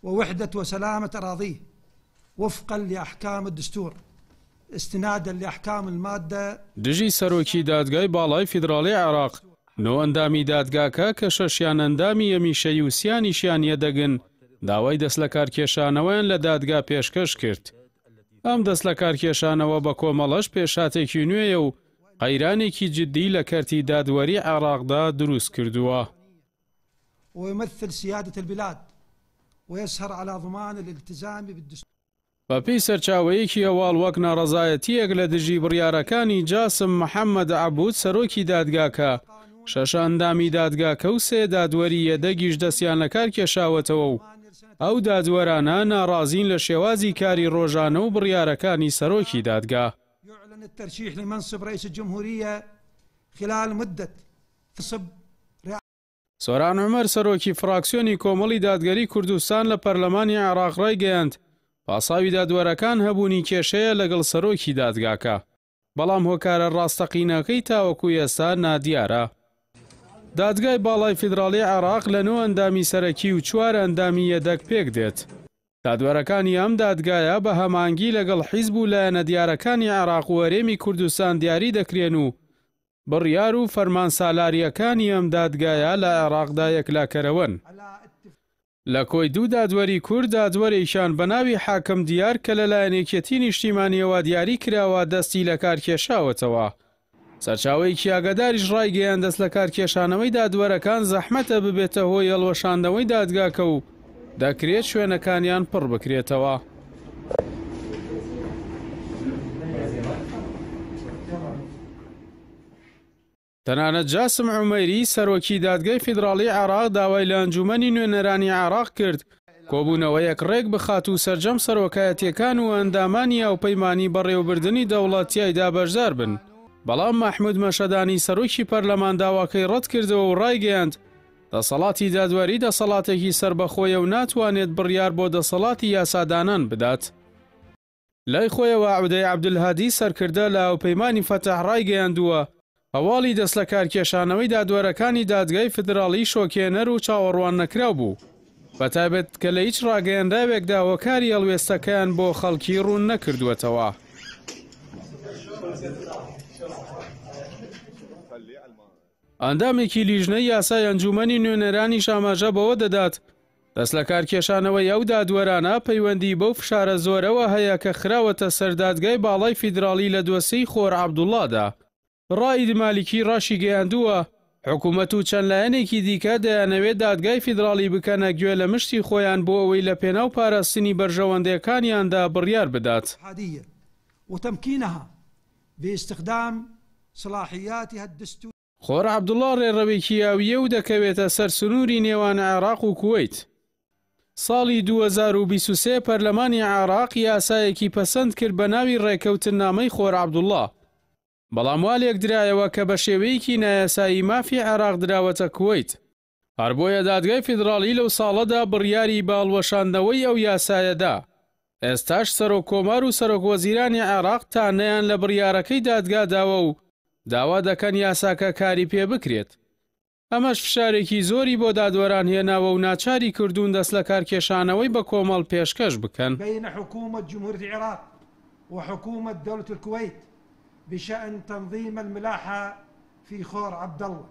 ووحدة وسلامة أراضيه وفقا لأحكام الدستور استنادا لأحكام المادة. دژی سەرۆکی دادگای باڵای فیدراڵی عێراق نۆ ئەندامی دادگاکە کە شەشیان ئەندامی یەمیشەیی و سیانیشیان یەدەگن داوای دەست لە کارکێشانەوەیان لە دادگا پێشکەش کرد. ئەم دەست لە کارکێشانەوە بە کۆمەڵەش پێشاتێکی نوێیە و قەیرانێکی جددی لە کەرتی دادوەری عێراقدا دروست کردووە. ويمثل سيادة البلاد ويسهر على ضمان الالتزام بالدستور. بەپێی سەرچاوەیەکی هەواڵ وەک ناڕەزایەتیەک لە دژی بڕیارەکانی جاسم محەممەد عەبود سەرۆکی دادگاکە شەش ئەندامی دادگاکە و سێ دادوەری یەدەگیش دەستیان لە کار کێشاوەتەوە و ئەو دادوەرانە ناڕازین لە شێوازی کاری ڕۆژانە و بڕیارەکانی سەرۆکی دادگا. يعلن الترشيح لمنصب رئيس الجمهورية خلال مدة سۆران عومەر سەرۆکی فراکسیۆنی کۆمەڵی دادگەری کوردستان لە پەرلەمانی عێراق ڕایگەیاند پاساوی دادوەرەکان هەبوونی کێشەیە لەگەڵ سەرۆکی دادگاکە، بەڵام هۆکارە ڕاستەقینەکەی تاوەکو ئێستا نادیارە. دادگای باڵای فیدراڵی عێراق لە 9 ئەندامی سەرەکی و 4 ئەندامی یەدەگ پێک دێت. دادوەرەکانی ئەم دادگایە بە هەمانگی لەگەڵ حیزب و لایەنە دیارەکانی عێراق و هەرێمی کوردستان دیاری دەکرێن و بڕیار و فەرمان سالاریەکانی ئەم دادگایە لە عێراقدا یەکلاکەرەوەن. لە کۆی دوو دادوەری کورد دادوەرێکیان بە ناوی حاکم دیار کە لەلایەن یەکێتی نیشتیمانیەوە دیاری کراوە دەستی لە کار کێشاوەتەوە. سەرچاوەیەکی ئاگاداریش ڕایگەیاند دەست لە کار کێشانەوەی دادوەرەکان زەحمەتە ببێتە هۆی هەڵوەشاندنەوەی دادگاکە و دەکرێت شوێنەکانیان پڕ بکرێتەوە. تەنانەت جاسم عومەیری سەرۆکی دادگای فیدراڵی عێراق داوای لە ئەنجومەنی نوێنەرانی عێراق کرد کۆبوونەوە یەکڕێک بخات و سەرجەم سەرۆکایەتیەکان و ئەندامانی ئەوپەیمانی بەڕێوەبردننی دەوڵەتیایدا بەشدار بن. بەڵام مەحموود مەشەدانی سەرۆکی پەرلەمان داواکەی ڕەت کردەوە و ڕایگەیاند دەسەڵاتی دادوەری دەسەڵاتێکی سربەخۆیە و ناتوانێت بڕیار بۆ دەسەڵاتی یاسادانان بدات. لای خۆیەوە عودەی عەبدولهادی سەرکردە لە ئەوپەیمانی فەتەح ڕایگەیاندووە هەواڵی دەست لە کارکێشانەوەی دادوەرەکانی دادگای فیدراڵی شۆکێنەر و چاوەڕوان نەکراو بوو، بەتایبەت کە لە هیچ ڕاگەیەندراوێکدا هۆکاری هەڵوێستەکەیان بۆ خەڵکی ڕوون نەکردووەتەوە. ئەندامێکی لیژنەی یاسای ئەنجومەنی نوێنەرانی ئاماژە بەوە دەدات دەست لە کارکێشانەوەی ئەو دادوەرانە پەیوەندی بەو فشارە زۆرەوە هەیە کە خراوەتە سەردادگای باڵای فیدراڵی لە دۆسەی خۆر عەبدوڵڵادا. ڕائید مالیکی ڕاشی گەیاندووە حکوومەت و چەند لایەنێکی دیکە دەیانەوێت دادگای فیدراڵی بکەنە گوێ لە مشتی خۆیان بۆ ئەوەی لە پێناو پاراستنی بەرژەوەندەکانیاندا بڕیار بدات. خۆر عەبدوڵڵا ڕێڕەوێکی یاویە و دەکەوێتە سەر سنووری نێوان عێراق و کوێیت. ساڵی 2023 پەرلەمانی عێراق یاسایەکی پەسەند کرد بە ناوی ڕێکەوتنامەی خۆر عەبدوڵڵا، بەڵام والێک درایەوە کە بە شێوەیەکی نایاسایی مافی عێراق دراوەتە کوێیت. هەر بۆیە دادگای فیدراڵی لەو ساڵەدا بڕیاری باڵوەشاندنەوەی ئەو یاسایەدا. ئێستاش سەرۆک کۆمار و سەرۆک وەزیرانی عێراق تانەیان لە بڕیارەکەی دادگا داوە و داوا دەکەن یاساکە کاری پێ بکرێت. ئەمەش فشارێکی زۆری بۆ دادوەران هێناوە و ناچاری کردوون دەست لە کارکێشانەوەی بە کۆمەڵ پێشکەش بکەن. بین حکومەت جمهوریەتی عێراق وحکومەت دەولەت الكويت بشأن تنظيم الملاحة في خور عبد الله.